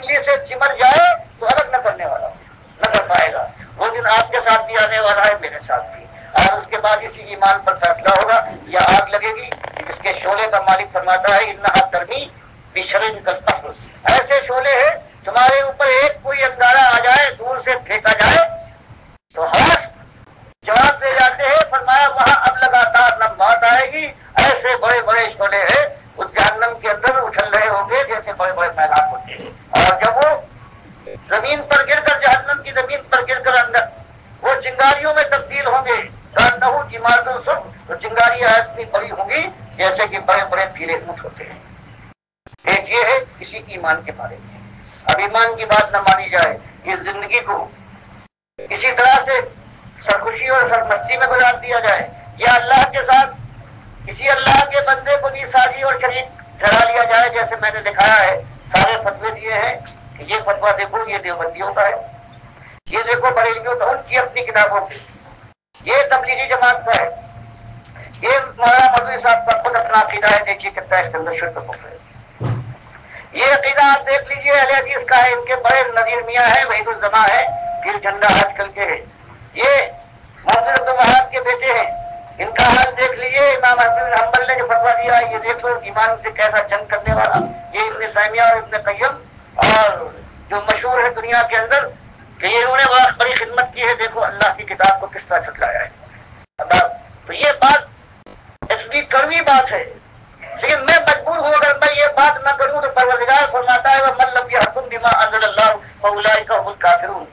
بجلی سے چمٹ جائے تو الگ نہ کرنے والا نہ کر پائے گا. وہ دن آپ کے ساتھ بھی آنے والا ہے، میرے ساتھ بھی. اور اس کے بعد اسی ایمان پر فیصلہ ہوگا یا آگ لگے گی جس کے شعلے کا مالک فرماتا ہے انہا ترمی بشرر کالقصر. ایسے شعلے ہیں تمہارے اوپر ایک کوئی انگارہ آ جائے، دور سے پھینکا جائے تو ہوش جواب دے جاتے ہیں. فرمایا وہاں اب لگاتار نہ موت آئے گی. ایسے بڑے بڑے شعلے ہیں اس جہنم کے اندر اچھل رہے ہوں گے جیسے بڑے بڑے میدان ہوتے ہیں. اور جب وہ زمین پر گر کر جہنم کی زمین پر گر کر اندر وہ چنگاریوں میں تبدیل ہوں گے تو چنگاریاں اتنی بڑی ہوں گی جیسے کہ بڑے بڑے پیلے اونٹ ہوتے ہیں. ایک یہ ہے کسی ایمان کے بارے میں. اب ایمان کی بات نہ مانی جائے، اس زندگی کو کسی طرح سے سرخوشی اور سرمستی میں گزار دیا جائے یا اللہ کے ساتھ کسی اللہ کے بندے کو بھی سازی اور شریک ٹھہرا لیا جائے. جیسے میں نے دکھایا ہے سارے فتوے دیے ہیں کہ یہ فتوا دیکھو یہ دیوبندیوں کا ہے، یہ دیکھو بریلویوں کا، ان کی اپنی کتابوں کی، یہ تبلیغی جماعت کا ہے، یہ مولانا مولوی صاحب کا خود اپنا عقیدہ ہے. دیکھیے کتنا اس کے اندر شرک ہے. یہ عقیدہ آپ دیکھ لیجیے اہل حدیث کا ہے. ان کے بڑے نذیر میاں ہے، وحید الزما ہے، پھر جھنڈا آج کل کے ہے. یہ محمد عبد الوہاب کے بیٹے ہیں. ان کا حال دیکھ لیجیے. امام احمد بن حنبل نے جو فتوا دیا ہے یہ دیکھ لو، ایمان سے کیسا جنگ کرنے والا. یہ ابن تیمیہ اور ابن قیم اور جو مشہور ہے دنیا کے اندر کہ انہوں نے بہت بڑی خدمت کی ہے. دیکھو اللہ کی کتاب کو کس طرح چھٹلایا ہے. تو یہ بات اس کی کڑوی بات ہے، لیکن میں مجبور ہوں اگر میں یہ بات نہ کروں تو پروردگار فرماتا ہے وَمَن لَّمْ يَحْكُم بِمَا أَنزَلَ اللَّهُ فَأُولَٰئِكَ هُمُ الْكَافِرُونَ.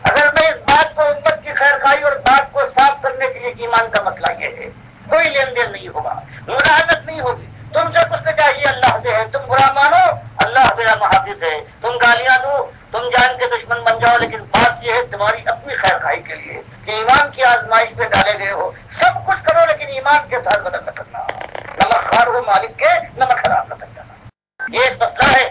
اگر میں اس بات کو امت کی خیر خواہی اور بات کو صاف کرنے کے لیے ایمان کا مسئلہ یہ ہے، کوئی لین دین نہیں ہوگا، مداحنت نہیں ہوگی. تم سے کچھ چاہیے اللہ سے ہے، تم برا مانو اللہ میرا محافظ ہے، تم گالیاں دو، تم جان کے دشمن بن جاؤ، لیکن بات یہ ہے تمہاری اپنی خیر خواہی کے لیے کہ ایمان کی آزمائش پہ ڈالے گئے ہو. سب کچھ کرو لیکن ایمان کے ساتھ بدل نہ کرنا. نمک خار ہو مالک کے، نمک خراب نہ کر جانا. یہ ایک مسئلہ ہے،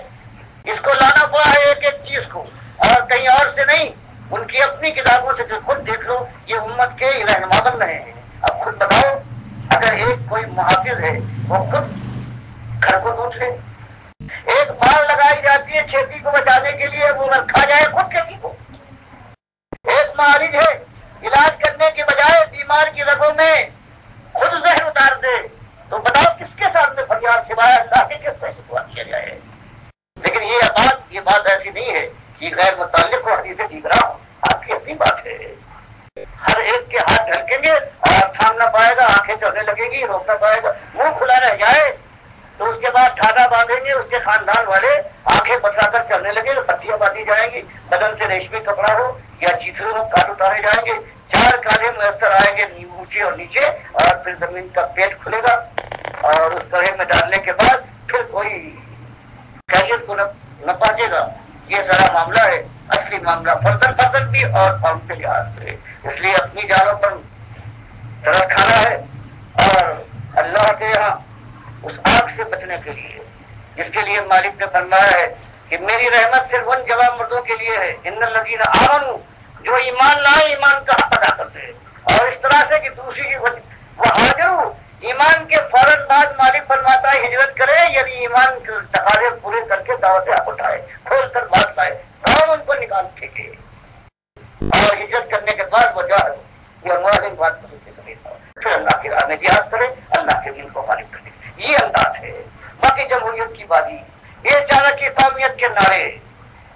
اس کو لانا پڑا ہے ایک ایک چیز کو، اور کہیں اور سے نہیں. ان کی اپنی کتابوں سے جو خود دیکھ لو یہ امت کے رہنما بن رہے ہیں. اب خود بتاؤ اگر ایک کوئی محافظ ہے وہ خود گھر کو ٹوٹ لے، ایک بال لگائی جاتی ہے کھیتی کو بچانے کے لیے، وہ اگر کھا جائے خود کھیتی کو. ایک معالج ہے علاج کرنے کے بجائے بیمار کی رگوں میں خود زہر اتار دے، تو بتاؤ کس کے سامنے فریاد سوائے اللہ کے کس طرح دعا کیا جائے. لیکن یہ بات ایسی نہیں ہے کہ غیر متعلق کو حدیث دیکھ رہا ہوں، آپ کی اپنی بات ہے. ہر ایک کے ہاتھ ڈھلکیں گے اور تھام نہ پائے گا، آنکھیں چلنے لگے گی، روک نہ پائے گا. منہ کھلا رہ جائے تو اس کے بعد ٹھاڈا باندھیں گے، اس کے خاندان والے آنکھیں بچا کر چلنے لگے تو پٹیاں باندھی جائیں گی. بدن سے ریشمی کپڑا ہو یا چیتروں میں کاٹ اتارے جائیں گے، 4 کالے میسر آئیں گے اونچے اور نیچے، اور پھر زمین کا پیٹ کھلے گا اور اس گڑھے میں ڈالنے کے بعد پھر کوئی خیریت کو نہ پہنچے گا. یہ سارا معاملہ ہے، اصلی معاملہ فردن بھی اور قوم کے لحاظ سے. اس لیے اپنی جانوں پر ترس کھانا ہے اور اللہ کے یہاں اس آگ سے بچنے کے لیے جس کے لیے مالک نے فرمایا ہے کہ میری رحمت صرف ان جوان مردوں کے لیے ہے ان الذین آمنوا، جو ایمان لائے ایمان کا حق ادا کرتے ہیں. اور اس طرح سے کہ دوسری وہ ہاجروا، ایمان کے فوراً بعد مالک فرماتا ہے ہجرت کرے، یعنی ایمان کے تقاضے پورے کر کے دعوت حق اٹھائے، کھول کر بات لائے، کون ان کو نکال پھینکے. اور ہجرت کرنے کے بعد وہ جائے بات پھر اللہ کی راہ میں جہاد کرے، اللہ کے دین کو غالب کرے. یہ انداز ہے. باقی جمہوریت کی بازی، یہ چانکیہ قومیت کے نعرے،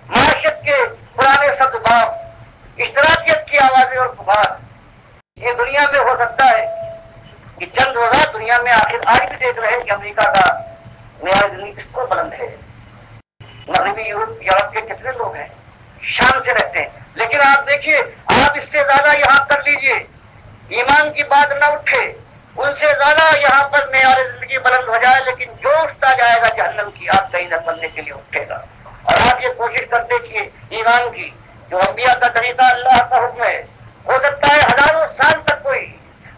معاشرت کے پرانے سدباب، اشتراکیت کی آوازیں اور پکار، یہ دنیا میں ہو سکتا ہے کہ چند روزہ دنیا میں آخر آج بھی دیکھ رہے ہیں کہ امریکہ کا معیار زندگی کس کو بلند ہے. مغربی یورپ کے کتنے لوگ ہیں شان سے رہتے ہیں، لیکن آپ دیکھیے آپ اس سے زیادہ یہاں کر لیجئے، ایمان کی بات نہ اٹھے، ان سے زیادہ یہاں پر معیار زندگی بلند ہو جائے، لیکن جو اٹھتا جائے گا جہنم کی آگ کہیں نہ بننے کے لیے اٹھے گا. اور آپ یہ کوشش کر دیکھیے ایمان کی، جو انبیاء کا طریقہ اللہ کا حکم ہے، ہو سکتا ہے ہزاروں سال تک کوئی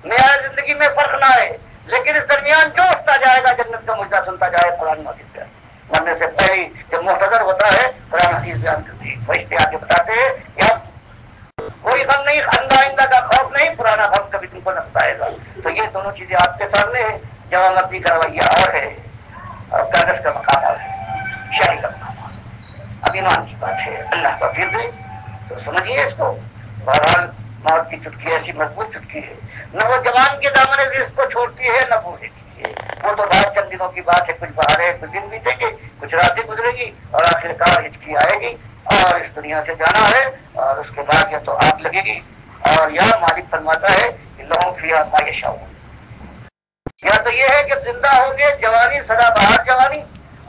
معیار زندگی میں فرق نہ آئے، لیکن اس درمیان جو اٹھتا جائے گا جنت کا مجھا سنتا جائے. قرآن مجید کا مرنے سے پہلے جب محتضر ہوتا ہے قرآن حدیث بیان کرتی ہے، فرشتے آ کے بتاتے ہیں یا کوئی غم نہیں، آئندہ آئندہ کا خوف نہیں، پرانا غم کبھی تم کو نہ ستائے گا. تو یہ دونوں چیزیں آپ کے سامنے ہیں. جمع مردی کا رویہ اور ہے اور کاغذ کا مقام اور ہے، شاہی کا مقام اور. اب ایمان کی بات ہے، اللہ توفیق دے تو سمجھیے اس کو۔ بہرحال موت کی چٹکی ایسی مضبوط چٹکی ہے، نہ وہ جوان کے دامن رزق کو چھوڑتی ہے نہ بوڑھے کی ہے۔ وہ تو بات چند دنوں کی بات ہے، کچھ بہاریں کچھ دن بیتیں گے، کچھ راتیں گزرے گی اور آخر کار ہچکی آئے گی اور اس دنیا سے جانا ہے، اور اس کے بعد یا تو آگ لگے گی، اور یا مالک فرماتا ہے کہ لہم فیہا ما یشاؤون، یا تو یہ ہے کہ زندہ ہوں گے جوانی سدا بہار جوانی،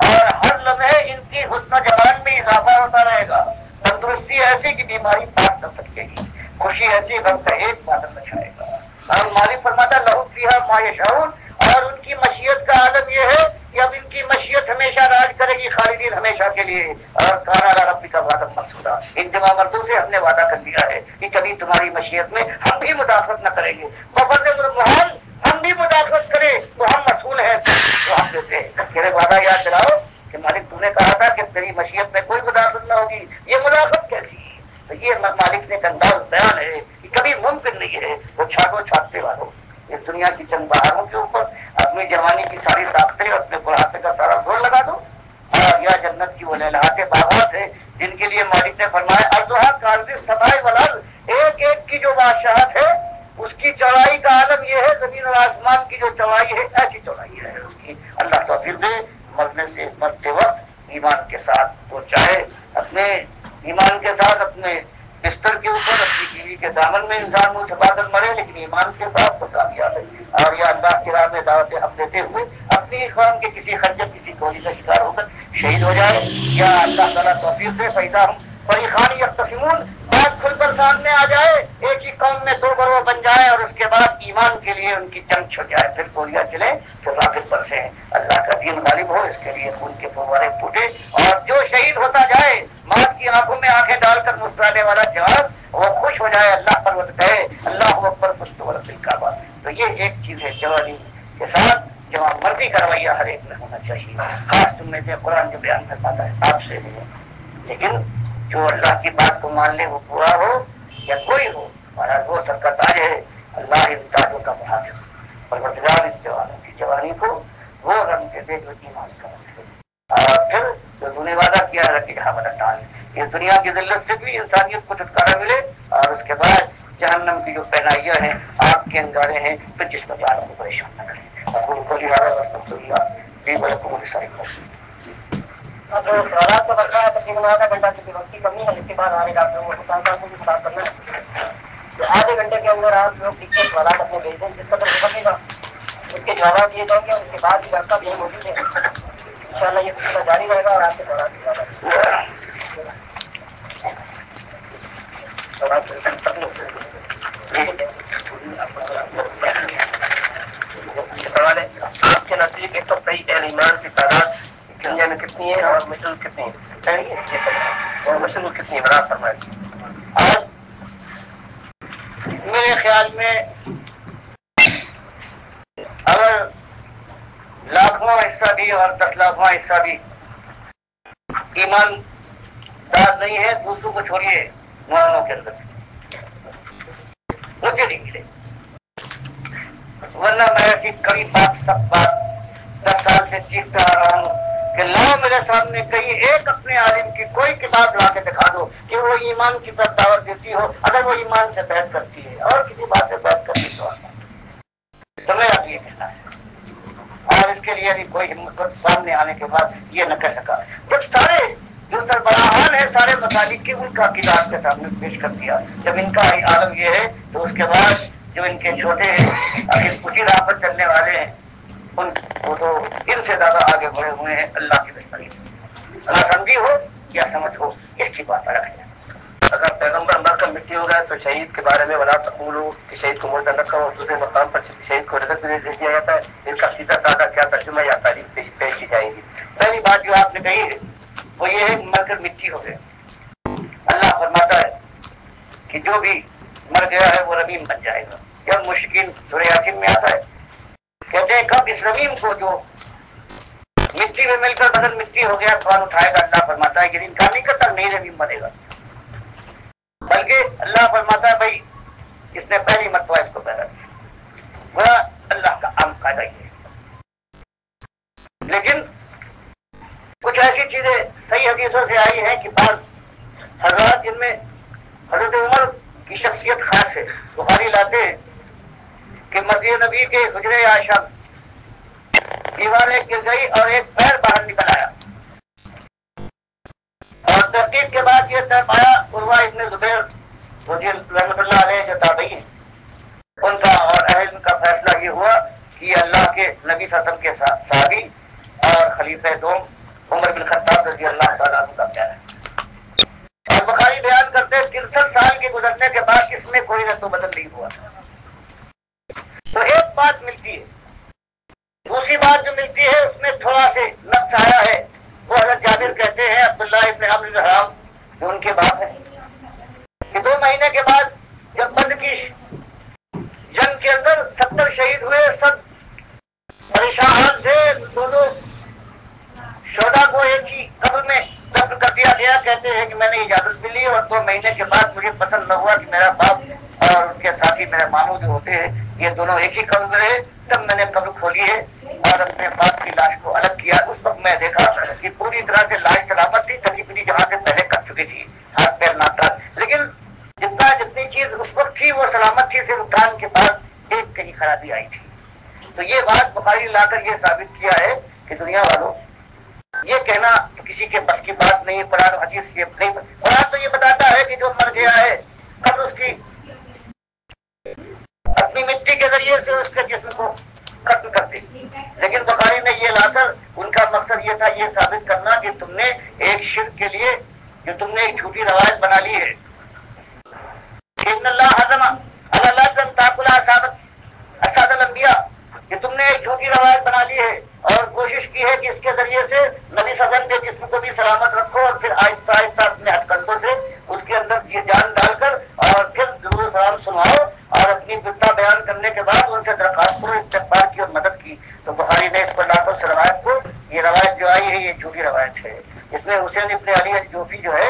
اور ہر لمحے ان کی حسن جوان میں اضافہ ہوتا رہے گا، تندرستی ایسی کہ بیماری پاک نہ سکے گی، خوشی ایسی غم کا ایک بادل نچھائے گا۔ اور مالک فرماتا لہم فیہا ما یشاؤون، اور ان کی مشیت کا عالم یہ ہے کہ اب ان کی مشیت ہمیشہ راج کرے گی، خالدین ہمیشہ کے لیے، اور کان علی ربک وعدا مسئولا، انتما مردوں سے ہم نے وعدہ کر لیا ہے کہ کبھی تمہاری مشیت میں ہم بھی مداخلت نہ کریں گے، بفرض محال ہم بھی مداخلت کریں تو ہم مسئول ہیں، تو ہم دیتے ہیں۔ میرے وعدہ یاد دلاؤ کہ مالک تو نے کہا تھا کہ تیری مشیت میں کوئی مداخلت نہ ہوگی، یہ مداخلت کیسی ہے؟ تو یہ مالک نے ایک انداز بیان ہے کہ کبھی ممکن نہیں ہے وہ چھاٹو چھاٹتے والوں اس دنیا کی چند بہاروں کے اوپر اپنی جوانی کی ساری طاقتیں اپنے بڑھاپے کا سارا زور لگا دو، اور یا جنت کی وہ لہلاتے باغات ہیں جن کے لیے مالک نے فرمایا ارضھا کارض السماء والارض، ایک ایک کی جو بادشاہت ہے اس کی چوڑائی کا عالم یہ ہے، زمین اور آسمان کی جو چوڑائی ہے ایسی چوڑائی ہے اس کی۔ اللہ توفیق دے مرنے سے مرتے وقت ایمان کے ساتھ وہ چاہے اپنے ایمان کے ساتھ اپنے بستر کے اوپر اپنی بیوی کے دامن میں انسان منہ چھپا کر مرے، لیکن ایمان کے ساتھ تو کامیاب ہے۔ اور یا اللہ کی راہ میں دعوت حق دیتے ہوئے اپنی اخوان کے کسی خنجر کسی گولی کا شکار ہو کر شہید ہو جائے، یا اللہ تعالیٰ توفیق سے فیضا ہم فریقان یختصمون، بات کھل کر سامنے آ جائے، ایک ہی قوم میں دو گروہ بن جائے، اور اس کے بعد ایمان کے لیے ان کی جنگ چھڑ جائے، پھر گولیاں چلے پھر راکٹ برسے، اللہ کا دین غالب ہو، اس کے لیے خون کے فوارے پھوٹے، اور جو شہید ہوتا جائے موت کی آنکھوں میں آنکھیں ڈال کر مسکرانے والا جوان وہ خوش ہو جائے، اللہ پروت کہے اللہ اکبر کچھ تو ورد الکعبہ۔ تو یہ ایک چیز ہے جوانی کے ساتھ جوان مرضی کا رویہ ہر ایک میں ہونا چاہیے، خاص تم میں سے قرآن جو بیان کرواتا ہے آپ سے نہیں، لیکن جو اللہ کی بات کو مان لے وہ پورا ہو یا کوئی ہو، ہمارا وہ سب کا تاج ہے، اللہ ان تاجوں کا محافظ، پروردگار اس جوانوں کی جوانی کو وہ رنگ کے دے جو ایمان کا رنگ ہے۔ اور پھر جو تو نے وعدہ کیا ہے کہ جہاں ڈال اس دنیا کی ذلت سے بھی انسانیت کو چھٹکارا ملے، اور اس کے بعد جہنم کی جو پہنائیاں ہیں آگ کے انگارے ہیں پھر جس پر جانوں کو پریشان نہ کریں۔ اقول قولی ھذا واستغفر اللہ لی ولکم ولسائر المسلمین۔ اب سوالات کا بڑھنا ہے، تقریباً آدھا گھنٹہ کی وقت کی کمی ہے، اس کے بعد آنے ڈاکٹر صاحب کو بھی خطاب کرنا ہے تو آدھے گھنٹے کے اندر آپ لوگ لکھ کے سوالات اپنے بھیج دیں، جس قدر ہو سکے گا اس کے جواب دیے جائیں گے، اس کے بعد بھی ڈاکٹر صاحب یہی موجود ہے، انشاءاللہ یہ سلسلہ جاری رہے گا، اور آپ کے سوالات بھی سوال ہے آپ کے نزدیک اس وقت صحیح اہل ایمان کی تعداد دنیا میں کتنی ہے اور مشرق کتنی ہے، اور مشرق کتنی ہے برابر فرمائیں۔ اور میرے خیال میں اگر لاکھواں حصہ بھی اور 10 لاکھواں حصہ بھی ایمان دار نہیں ہے، دوسروں کو چھوڑیے مومنوں کے اندر مجھے نہیں ملے، ورنہ میں ایسی کڑی بات سب بات 10 سال سے چیختا آ رہا ہوں کہ لاؤ میرے سامنے کہیں ایک اپنے عالم کی کوئی کتاب لا کے دکھا دو کہ وہ ایمان کی طرف دعوت دیتی ہو، اگر وہ ایمان سے بحث کرتی ہے اور کسی بات سے بحث کرتی تو میرا بھی یہ کہنا ہے، اور اس کے لیے بھی کوئی ہمت سامنے آنے کے بعد یہ نہ کہہ سکا۔ جب سارے جو سربراہان ہے سارے مسالک کے ان کا عقیدہ آپ کے سامنے پیش کر دیا، جب ان کا عالم یہ ہے تو اس کے بعد جو ان کے چھوٹے ہیں اگر اسی راہ پر چلنے والے ہیں ان کو تو ان سے زیادہ آگے بڑھے ہوئے ہیں، اللہ کی بہتری اللہ سمجھی ہو یا سمجھ ہو اس کی بات رکھیں۔ اگر پیغمبر مر کر مٹی ہو گئے تو شہید کے بارے میں ولا تقولوا کہ شہید کو مردہ نہ کرو، دوسرے مقام پر شہید کو رزق بھی دے دیا جاتا ہے، اس کا سیدھا سادہ کیا ترجمہ یا تعریف پیش کی جائے گی۔ پہلی بات جو آپ نے کہی ہے وہ یہ ہے مر کر مٹی ہو گئے، اللہ فرماتا ہے کہ جو بھی مر گیا ہے وہ رمیم بن جائے گا۔ جب مشکین سورہ یاسین میں آتا ہے کہتے ہیں کب اس رمیم کو جو مٹی میں مل کر بدن مٹی ہو گیا کون اٹھائے گا، اللہ فرماتا ہے کہ انکار نہیں کرتا نہیں رمیم بنے گا، بلکہ اللہ فرماتا ہے بھائی اس نے پہلی مرتبہ اس کو پیدا کیا، وہ اللہ کا عام قاعدہ ہی ہے۔ لیکن کچھ کچھ ایسی چیزیں صحیح حدیثوں سے آئی ہیں کہ بعض حضرات جن میں حضرت عمر کی شخصیت خاص ہے، بخاری لاتے ہیں کہ مسجد نبی کے حجرے عائشہ دیواریں گر گئی اور ایک پیر باہر نکل آیا، اور تحقیق کے بعد یہ طے پایا عروہ ابن زبیر رضی رحمۃ اللہ علیہ جو تابعی ہیں ان کا اور اہل کا فیصلہ یہ ہوا کہ یہ اللہ کے نبی صلی اللہ علیہ وسلم کے صحابی اور خلیفہ دوم عمر بن خطاب رضی اللہ تعالیٰ عنہ کا پیارا ہے۔ اور بخاری بیان کرتے 63 سال کے گزرنے کے بعد اس میں کوئی رد و بدل نہیں ہوا۔ تو ایک بات ملتی ہے، دوسری بات جو ملتی ہے اس میں تھوڑا سے نقص آیا ہے، وہ حضرت جابر کہتے ہیں عبداللہ ابن عمرو بن حرام جو ان کے باپ ہیں کہ 2 مہینے کے بعد جب بدر کی جنگ کے اندر 70 شہید ہوئے، سب پریشان تھے، دونوں شہداء کو ایک ہی قبر میں دفن کر دیا گیا۔ کہتے ہیں کہ میں نے اجازت ملی اور 2 مہینے کے بعد مجھے پسند نہ ہوا کہ میرا باپ اور ان کے ساتھی میرے ماموں جو ہوتے ہیں یہ دونوں ایک ہی قبر میں رہے، تب میں نے قبر کھولی ہے اور اپنے باپ کی لاش کو الگ کیا۔ اس وقت میں دیکھا کہ پوری طرح سے لاش سلامت تھی، تقریباً جہاں سے پہلے کٹ چکی تھی، ہاتھ پیر نہ تھا، لیکن جتنی چیز اس وقت تھی وہ سلامت تھی، صرف کان کے پاس ایک کہیں خرابی آئی تھی۔ تو یہ بات بخاری لا کر یہ ثابت کیا ہے کہ دنیا والوں یہ کہنا کسی کے بس کی بات نہیں، قرآن حدیث یہ نہیں، قرآن تو یہ بتاتا ہے کہ جو مر گیا ہے اب اس کی اپنی مٹی کے ذریعے سے اس کے جسم کو ختم کر دے، لیکن بخاری نے یہ لا کر ان کا مقصد یہ تھا یہ ثابت کرنا کہ تم نے ایک شرک کے لیے جو تم نے ایک جھوٹی روایت بنا لی ہے ان اللہ حرم علی اللہ تاکل اساد الانبیاء، کہ تم نے ایک جھوٹی روایت بنا لی ہے اور کوشش کی ہے کہ اس کے ذریعے سے نبی صلی اللہ علیہ وسلم کے جسم کو بھی سلامت رکھو اور پھر آہستہ آہستہ اپنے ہتھ کنڈوں سے اس کے اندر یہ جان ڈال کر اور پھر ضرور سلام سناؤ اور اپنی بدعا بیان کرنے کے بعد ان سے درخواست کرو استغفار کی اور مدد کی۔ تو بخاری نے اس پر لا کر اس روایت کو، یہ روایت جو آئی ہے یہ جھوٹی روایت ہے۔ اس میں حسین ابن علی الجوفی جو ہے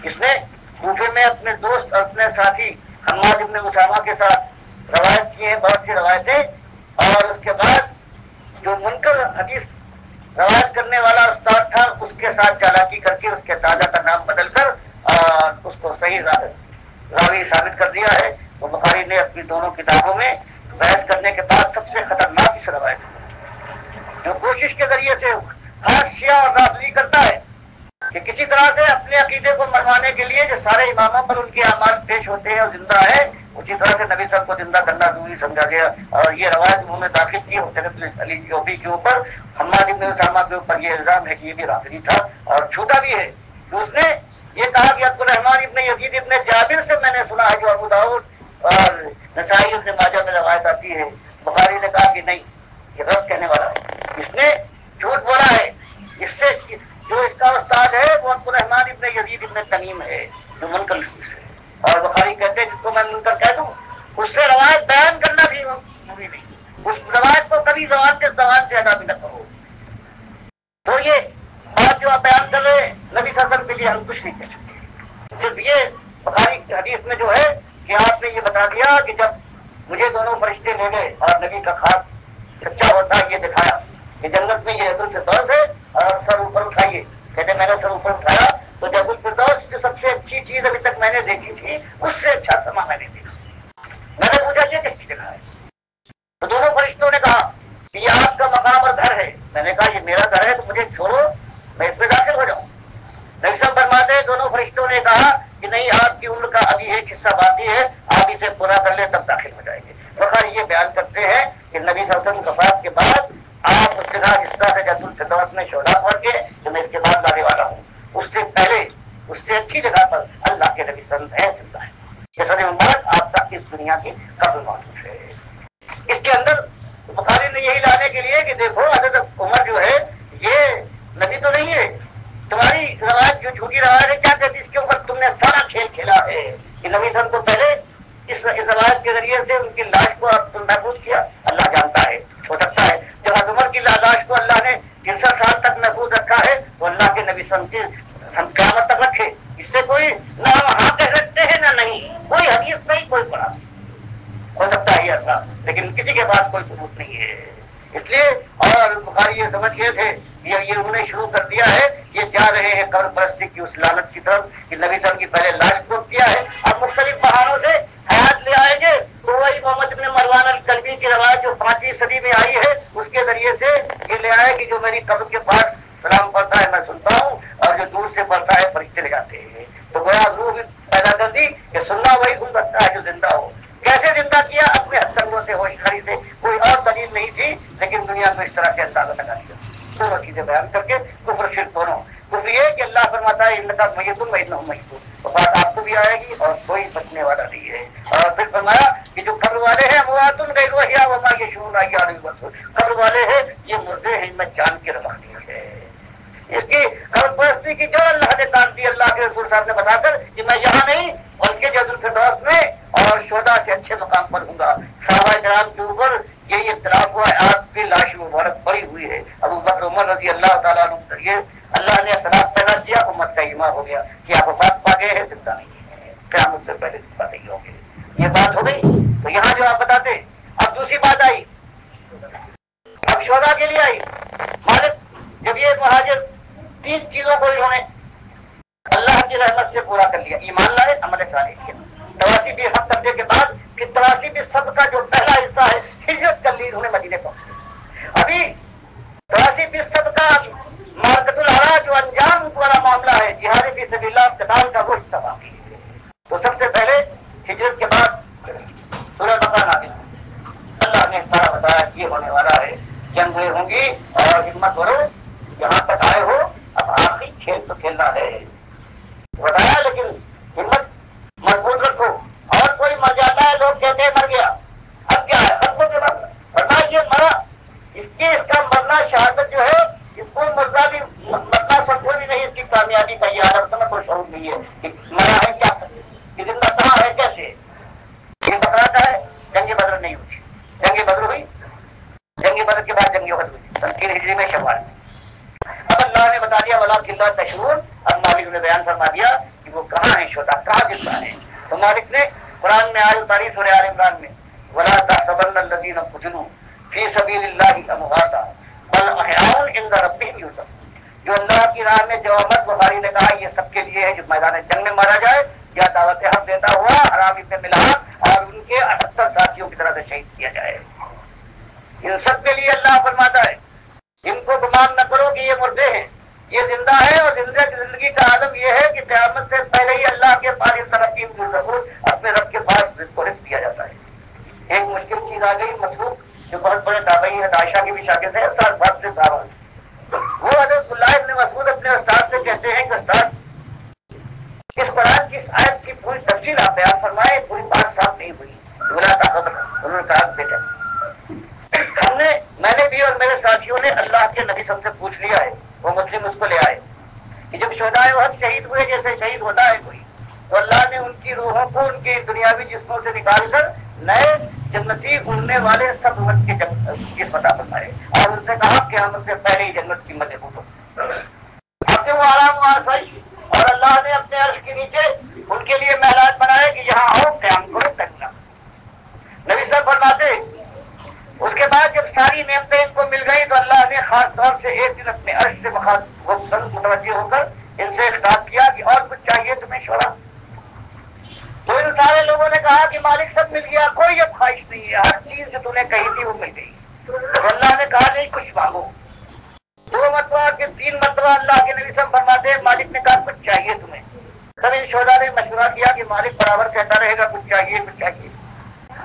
اس نے کوفے میں اپنے دوست اور اپنے ساتھی حماد ابن اسامہ کے ساتھ روایت کی ہیں بہت سی روایتیں، اور اس کے بعد جو منکر حدیث روایت کرنے والا استاد تھا اس کے ساتھ چالاکی کر کے اس کے دادا کا نام بدل کر اور اس کو صحیح راوی ثابت کر دیا ہے۔ وہ بخاری نے اپنی دونوں کتابوں میں بحث کرنے کے بعد سب سے خطرناک اس روایت ہے جو کوشش کے ذریعے سے خاص شیعہ اور رافضی کرتا ہے کہ کسی طرح سے اپنے عقیدے کو منوانے کے لیے جو سارے اماموں پر ان کے اعمال پیش ہوتے ہیں اور زندہ ہے، اسی طرح سے نبی صاحب کو زندہ کرنا ضروری سمجھا گیا اور یہ روایت انہوں نے داخل کی حسین علی جوفی کے اوپر، حماد ابن اسامہ کے اوپر یہ الزام ہے کہ یہ بھی رافضی تھا اور جھوٹا بھی ہے کہ اس نے یہ کہا کہ عبد الرحمن ابن یزید ابن جابر سے میں نے سنا ہے جو ابو داؤد اور نسائی ابن ماجہ میں روایت آتی ہے۔ بخاری نے کہا کہ نہیں، یہ غلط کہنے والا ہے، اس نے جھوٹ بولا ہے۔ اس سے جو اس کا استاد ہے وہ عبد الرحمن ابن یزید ابن تمیم ہے جو منکر حدیث ہے، اور بخاری کہتے ہیں جس کو میں منکر کہہ دوں اس سے روایت بیان کرنا بھی ضروری نہیں، اس روایت کو کبھی زبان سے ادا بھی نہ کرو۔ تو یہ بات جو آپ بیان کر رہے ہیں نبی صلی اللہ علیہ وسلم کے لیے ہم کچھ نہیں کہہ سکتے، صرف یہ بخاری حدیث میں جو ہے کہ آپ نے یہ بتا دیا کہ جب مجھے دونوں فرشتے لے گئے اور نبی کا خاص سچا ہوتا یہ دکھایا کہ جنت میں یہ حضرت الفردوس ہے اور سر اوپر اٹھائیے، کہتے میں نے سر اوپر اٹھایا تو جب الفردوس جو سب سے اچھی چیز ابھی تک میں نے دیکھی تھی اس سے اچھا سما میں نے دیکھا۔ میں نے پوچھا یہ کس کی جگہ ہے؟ تو دونوں فرشتوں نے کہا کہ یہ آپ کا مقام اور گھر ہے۔ میں نے کہا یہ میرا گھر ہے تو مجھے چھوڑو میں اس میں داخل ہو جاؤں۔ نبی صاحب فرماتے دونوں فرشتوں نے کہا کہ نہیں، آپ کی عمر کا ابھی ایک حصہ باقی ہے، آپ اسے پورا کر لیں تب داخل ہو جائیں گے۔ بخاری یہ بیان کرتے ہیں کہ نبی صلی اللہ علیہ وسلم کی وفات کے بعد آپ اس جگہ جس طرح سے جنت الفردوس میں شہداء پڑھ کے جو میں اس کے بعد لانے والا ہوں اس سے پہلے اس سے اچھی جگہ پر اللہ کے نبی صلی اللہ علیہ وسلم زندہ ہے۔ جیسا مبارک آپ کا اس دنیا کی قبر موجود ہے۔ اس کے اندر بخاری نے یہی لانے کے لیے کہ دیکھو حضرت عمر جو ہے یہ نبی تو نہیں ہے، تمہاری روایت جو جھوٹی روایت ہے کیا کہتی اس کے اوپر تم نے سارا کھیل کھیلا ہے کہ نبی صلی کو پہلے اس روایت کے ذریعے سے ان کی لاش کو آپ محفوظ کیا۔ اللہ جانتا ہے، ہو سکتا ہے جب حضرت عمر کی لاش کو اللہ نے 63 سال تک محفوظ رکھا ہے تو اللہ کے نبی صلی ہم قیامت تک رکھے، اس سے کوئی نہ ہم ہاں کہہ سکتے ہیں نہ نہیں، کوئی حدیث نہیں، کوئی قرآن نہیں، ہو سکتا ہے یہ ایسا، لیکن کسی کے پاس کوئی ثبوت نہیں ہے۔ اس لیے اور بخاری یہ سمجھ گئے تھے یہ انہوں نے شروع کر دیا ہے، یہ جا رہے ہیں قبر پرستی کی اس لعنت کی طرف کہ نبی صلی اللہ علیہ وسلم کی پہلے لاش کو کیا ہے، اب مختلف بہانوں سے حیات لے آئیں گے تو وہی محمد بن مروان الکلبی کی روایت جو 5ویں صدی میں آئی ہے اس کے ذریعے سے یہ لے آئے کہ جو میری قبر کے پاس سلام پڑھتا ہے میں سنتا ہوں اور جو دور سے پڑھتا ہے فرشتے لے جاتے ہیں، تو گویا روح بھی پیدا کر دی کہ سننا وہی سن سکتا ہے جو زندہ ہو۔ کیسے زندہ کیا؟ اپنے ہتھنگوں سے، ہوشیاری سے، کوئی اور دلیل نہیں تھی لیکن دنیا کو اس طرح سے اندازہ لگا دیا دونوں چیزیں بیان کر کے کفر شرک دونوں۔ کفر یہ کہ اللہ فرماتا ہے ان کا میتون و انہم میتون، وفات آپ کو بھی آئے گی اور کوئی بچنے والا نہیں ہے۔ اور پھر فرمایا کہ جو قبر والے ہیں اموات غیر احیاء وما یشعرون ایان یبعثون، قبر والے ہیں یہ مردے ہیں، ان میں جان کی روانی ہے۔ اس کی قبر پرستی کی جو اللہ نے کام دی اللہ کے رسول صاحب نے بتا کر کہ میں یہاں نہیں بلکہ جنت الفردوس میں اور شہداء سے اچھے مقام پر ہوں گا۔ صحابہ کرام کے اوپر یہی اختلاف ہوا ہے، آپ کی لاش مبارک پڑی ہوئی ہے، ابو بکر عمر رضی اللہ تعالیٰ عنہ، یہ اللہ نے اختلاف پیدا کیا، امت کا اجماع ہو گیا کہ آپ وفات پا گئے ہیں، زندہ نہیں ہے، قیامت سے پہلے زندہ نہیں ہوں گے۔ یہ بات ہو گئی۔ تو یہاں جو آپ بتاتے، اب دوسری بات آئی، اب شہداء کے لیے آئی۔ مالک جب یہ مہاجر 3 چیزوں کو انہوں نے اللہ کی رحمت سے پورا کر لیا، ایمان لائے، عمل صالح کیا، 83 حق کرنے کے بعد کہ 83 سب کا جو پہلا حصہ ہے ہجرت کر لی انہوں نے مدینے پہنچے۔ ابھی 83 سب کا مارکت الحرا جو انجام والا معاملہ ہے جہاد فی سبیل اللہ قتال کا وہ حصہ باقی ہے۔ تو سب سے پہلے ہجرت کے بعد سورہ بقرہ نازل ہوئی، اللہ نے سارا بتایا کہ یہ ہونے والا ہے، جنگیں ہوں گی اور ہمت کرو، یہاں تک آئے ہو اب آخری کھیل تو کھیلنا ہے بتایا، لیکن ہمت مضبوط رکھو۔ اور کوئی مر جاتا ہے لوگ کہتے ہیں مر گیا، اب کیا ہے ختم کے بعد ورنہ یہ مرا، اس کا مرنا شہادت جو ہے اس کو مرنا بھی مرنا سب بھی نہیں، اس کی کامیابی کا یہ عالم سمجھ کو شعور نہیں ہے کہ مرا ہے کیا کہ زندہ کہاں ہے کیسے۔ یہ بتاتا ہے جنگ بدر نہیں ہوئی، جنگ بدر ہوئی، جنگ بدر کے بعد جنگ احد ہوئی 3 ہجری میں شوال میں۔ اب اللہ نے بتا دیا ولا قلہ تشعرون، اب مالک نے بیان فرما دیا کہ وہ کہاں ہیں شہداء، کہاں زندہ ہیں۔ تو مالک نے قرآن میں آیت اتاری سورہ آل عمران میں ولا تحسبن الذين قتلوا في سبيل الله امواتا بل احياء عند ربهم يرزقون، جو اللہ کی راہ میں جو عمر بخاری نے کہا یہ سب کے لیے ہے جو میدان جنگ میں مارا جائے یا دعوت حق دیتا ہوا حرام ابن ملحان اور ان کے 78 ساتھیوں کی طرح سے شہید کیا جائے، ان سب کے لیے اللہ فرماتا ہے ان کو گمان نہ کرو کہ یہ مردے ہیں، یہ زندہ ہے، اور زندگی کا عالم یہ ہے کہ قیامت سے پہلے ہی اللہ کے پاس اس طرح کی اپنے رب کے پاس کو رزق دیا جاتا ہے۔ ایک مشکل چیز آ گئی، مسروق جو بہت بڑے تابعی ہیں، عائشہ کے بھی شاگرد ہیں، سال بعد سے صحابہ، وہ حضرت عبداللہ ابن مسعود اپنے استاد سے کہتے ہیں کہ استاد اس قرآن کی اس آیت کی پوری تفصیل آپ بیان فرمائیں، پوری بات صاف نہیں ہوئی۔ انہوں نے کہا بیٹا میں نے بھی اور میرے ساتھیوں نے اللہ کے نبی صلی اللہ علیہ وسلم سے پوچھ لیا ہے، وہ مسلم اس کو لے آئے کہ جب شہدائے احد شہید ہوئے جیسے شہید ہوتا ہے کوئی، تو اللہ نے ان کی روحوں کو ان کے دنیاوی جسموں سے نکال کر نئے جنتی اڑنے والے سب امت کے جسم عطا فرمائے اور ان سے کہا قیامت سے پہلے ہی جنت کی مزے کو اب وہ آرام و آسائش، اور اللہ نے اپنے عرش کے نیچے ان کے لیے محلات بنائے کہ یہاں آؤ قیام کرو کرنا۔ نبی صاحب فرماتے اس کے بعد جب ساری نعمتیں ان کو مل گئی تو اللہ نے خاص طور سے ایک دن اپنے عرش سے متوجہ ہو کر ان سے خطاب کیا کہ اور کچھ چاہیے تمہیں شعرا؟ تو ان سارے لوگوں نے کہا کہ مالک سب مل گیا، کوئی اب خواہش نہیں ہے، ہر چیز جو تم نے کہی تھی وہ مل گئی۔ تو اللہ نے کہا نہیں کچھ مانگو، 2 مرتبہ کہ 3 مرتبہ اللہ کے نبی صاحب فرماتے ہیں مالک نے کہا کچھ چاہیے تمہیں۔ سب ان شہداء نے مشورہ کیا کہ مالک برابر کہتا رہے گا کچھ چاہیے کچھ چاہیے،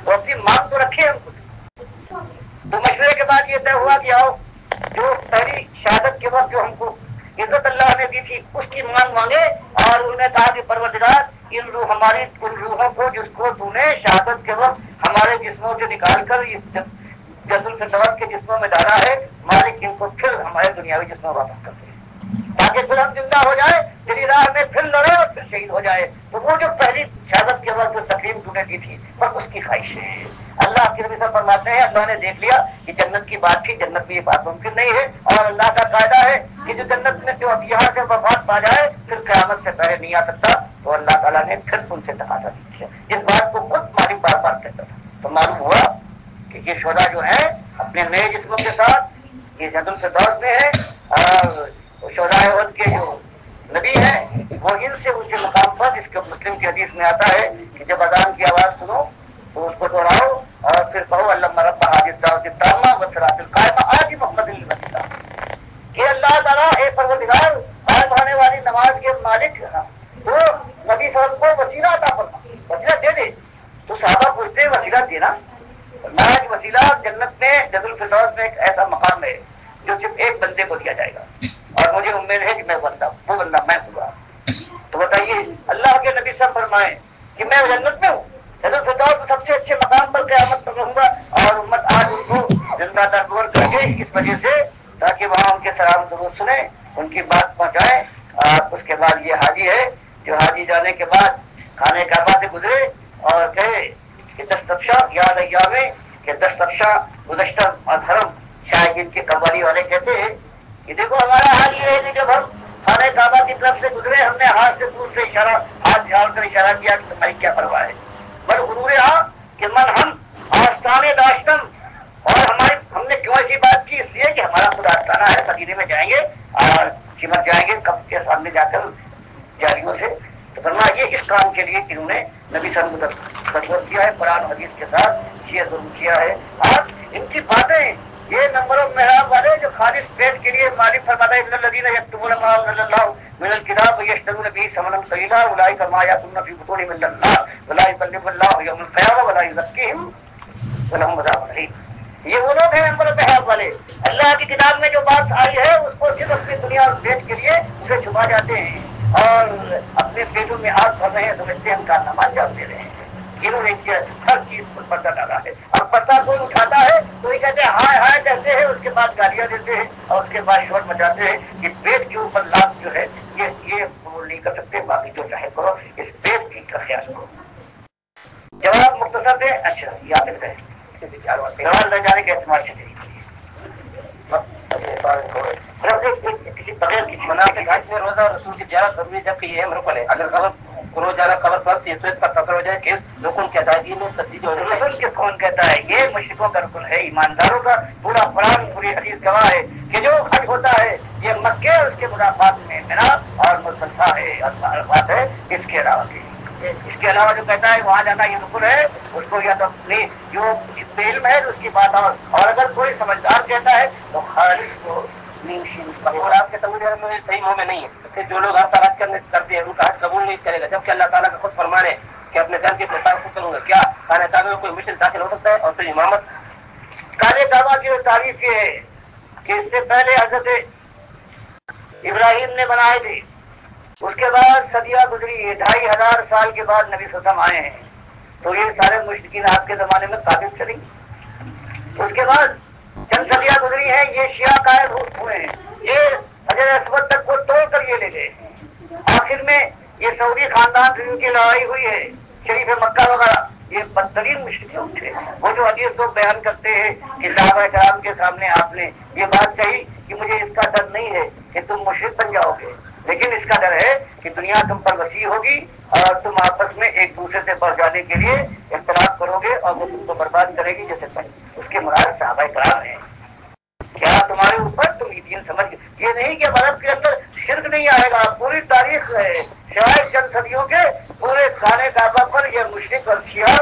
تو اپنی مانگ تو رکھے ہم کچھ۔ تو مشورے کے بعد یہ طے ہوا کہ آؤ جو پہلی شہادت کے وقت جو ہم کو عزت اللہ نے دی تھی اس کی مانگ مانگے، اور انہوں نے کہا کہ پروردگار ان ہماری ان روحوں کو جس کو تو نے شہادت کے وقت ہمارے جسموں سے نکال کر جنت الفردوس کے جسموں میں ڈالا ہے، مالک ان کو پھر ہمارے دنیاوی جسموں واپس کر دے تاکہ پھر ہم زندہ ہو جائے، تیری راہ میں پھر لڑے اور پھر شہید ہو جائے۔ تو وہ جو پہلی شہادت کے وقت جو تکلیف تو نے دی تھی بس اس کی خواہش ہے۔ اللہ کے نبی صاحب فرماتے ہیں اللہ نے دیکھ لیا کہ جنت کی بات تھی، جنت میں یہ بات ممکن نہیں ہے، اور اللہ کا قاعدہ ہے کہ جو جنت میں جو یہاں سے وفات پا جائے پھر قیامت سے پہلے نہیں آ سکتا، تو اللہ تعالیٰ نے پھر ان سے تقاضا کیا، اس بات کو خود مالک بار بار کہتا تھا۔ تو معلوم ہوا کہ یہ شہداء جو ہیں اپنے نئے جسموں کے ساتھ یہ جنت الفردوس میں ہے، اور شہدائے احد کے جو نبی ہیں وہ ان سے اونچے مقام پر، جس کے مسلم کی حدیث میں آتا ہے کہ جب اذان کی آواز سنو تو اس کو دوہراؤ اور پھر کہو اللہم رب هذه الدعوة التامة والصلاة القائمة آت محمد الوسیلہ، کہ اللہ تعالیٰ اے پروردگار قائم ہونے والی نماز کے مالک تو نبی صلی اللہ علیہ وسلم کو وسیلہ عطا فرما، وسیلہ دے دے۔ تو صحابہ پوچھتے ہیں وسیلہ دینا؟ فرمایا وسیلہ جنت میں جنت الفردوس میں ایک ایسا مقام ہے جو صرف ایک بندے کو دیا جائے گا، اور مجھے امید ہے کہ میں بندہ وہ بندہ میں ہوں۔ تو بتائیے اللہ کے نبی صاحب فرمائیں کہ میں جنت میں ہوں، جنت الفردوس سب سے اچھے مقام پر قیامت پر رہوں گا، اور امت آج ان کو زندہ درگور کر کے اس وجہ سے تاکہ وہاں ان کے سلام درود سنیں، ان کی بات پہنچائیں۔ اس کے بعد یہ حاجی ہے جو حاجی جانے کے بعد خانے کعبہ سے گزرے اور کہے کہ دستفشا یاد ایامے، کہ دستفشا گزشتہ دھرم شاہین کے قوالی والے کہتے ہیں کہ دیکھو ہمارا حال یہ ہے کہ جب ہم خانہ کعبہ کی طرف سے گزرے ہم نے ہاتھ سے دور سے اشارہ، ہاتھ جھاڑ کر اشارہ کیا کہ تمہاری کیا پرواہ ہے، بل غرور ہاں کہ من ہم آستانے داشتم، اور ہم نے کیوں ایسی بات کی؟ اس لیے کہ ہمارا خود آستانہ ہے، مدینے میں جائیں گے اور چمٹ جائیں گے کب کے سامنے جا کر جاریوں سے۔ تو فرمایا یہ اس کام کے لیے انہوں نے نبی صلی اللہ علیہ وسلم کو تصور کیا ہے، قرآن حدیث کے ساتھ یہ ضرور کیا ہے۔ اور ان کی باتیں یہ نمبر و محراب والے جو خالص پیٹ کے لیے مالک فرماتا ہے ان الذین یکتمون ما انزل اللہ من الکتاب ویشترون به ثمنا قلیلا اولئک ما یأکلون فی بطونہم الا النار ولا یکلمهم اللہ یوم القیامہ ولا یزکیہم ولہم عذاب الیم۔ یہ وہ لوگ ہیں نمبر و محراب والے، اللہ کی کتاب میں جو بات آئی ہے اس کو صرف اپنی دنیا اور پیٹ کے لیے اسے چھپا جاتے ہیں اور اپنے پیٹوں میں آگ بھر رہے ہیں، سمجھتے ہیں ہم کارنامہ انجام دے رہے ہیں۔ انہوں نے ہر چیز پر پردہ ڈالا ہے، اور پردہ کوئی اٹھاتا ہے تو یہ کہتے ہیں ہائے ہائے کہتے ہیں، اس کے بعد گالیاں دیتے ہیں اور اس کے بعد شور مچاتے ہیں کہ پیٹ کے اوپر لات جو ہے یہ قبول نہیں کر سکتے، باقی جو چاہے کرو، اس پیٹ کی کا خیال کرو۔ جواب مختصر ہے، اچھا یاد رکھے سوال لے جانے کے اعتماد سے کسی بغیر کسی مناسب گھاٹ میں روزہ رسول کی زیارت ضروری جبکہ یہ اہم رکن ہے، اگر قبر روزانہ قبر پر یہ سوچ پر فخر ہو جائے کہ اس رکن کی ادائیگی میں تبدیلی ہو جائے۔ رسول کے کون کہتا ہے؟ یہ مشرکوں کا رکن ہے، ایمانداروں کا پورا قرآن پوری حدیث گواہ ہے کہ جو حج ہوتا ہے یہ مکے اور اس کے مضافات میں مینا اور مصطفیٰ ہے اور بات ہے، اس کے علاوہ اس کے علاوہ جو کہتا ہے وہاں جانا یہ رکن ہے، اس کو یا تو اپنی جو علم ہے اس کی بات، اور اگر کوئی سمجھدار کہتا ہے تو خالص کو آپ کے سمجھ صحیح منہ میں نہیں ہے۔ جو لوگ آپ حج کرتے ہیں ان کا حج قبول نہیں کرے گا، جبکہ اللہ تعالیٰ کا خود فرمان ہے کہ اپنے گھر کے خود کروں گا۔ کیا خانہ کعبہ میں کوئی مشرک داخل ہو سکتا ہے؟ اور پھر امامت خانہ کعبہ کی تعریف یہ ہے کہ اس سے پہلے حضرت ابراہیم نے بنائے تھے، اس کے بعد صدیاں گزری ہے، 2500 سال کے بعد نبی صلی اللہ علیہ وسلم آئے ہیں، تو یہ سارے مشرکین آپ کے زمانے میں قابل چلیں گے۔ اس کے بعد چند صدیاں گزری ہیں، یہ شیعہ قائد ہوئے ہیں، یہ حجر اسود تک کو توڑ کر یہ لے گئے۔ آخر میں یہ سعودی خاندان سے ان کی لڑائی ہوئی ہے، شریف مکہ وغیرہ، یہ بدترین مشرک لوگ تھے، وہ جو حدیث لوگ بیان کرتے ہیں کہ صحابہ کرام کے سامنے آپ نے یہ بات کہی کہ مجھے اس کا ڈر نہیں ہے کہ تم مشرک بن جاؤ گے، لیکن اس کا ڈر ہے کہ دنیا تم پر وسیع ہوگی اور تم آپس میں ایک دوسرے سے بڑھ جانے کے لیے اختلاف کرو گے اور وہ تم کو برباد کرے گی جیسے پہلے۔ اس کے مراد صحابہ کرام ہیں۔ کیا تمہارے اوپر تم یہ دین سمجھ، یہ نہیں کہ عرب کے اندر شرک نہیں آئے گا، پوری تاریخ ہے، شاید چند صدیوں کے پورے خانہ کعبہ پر یہ مشرک اور شیعہ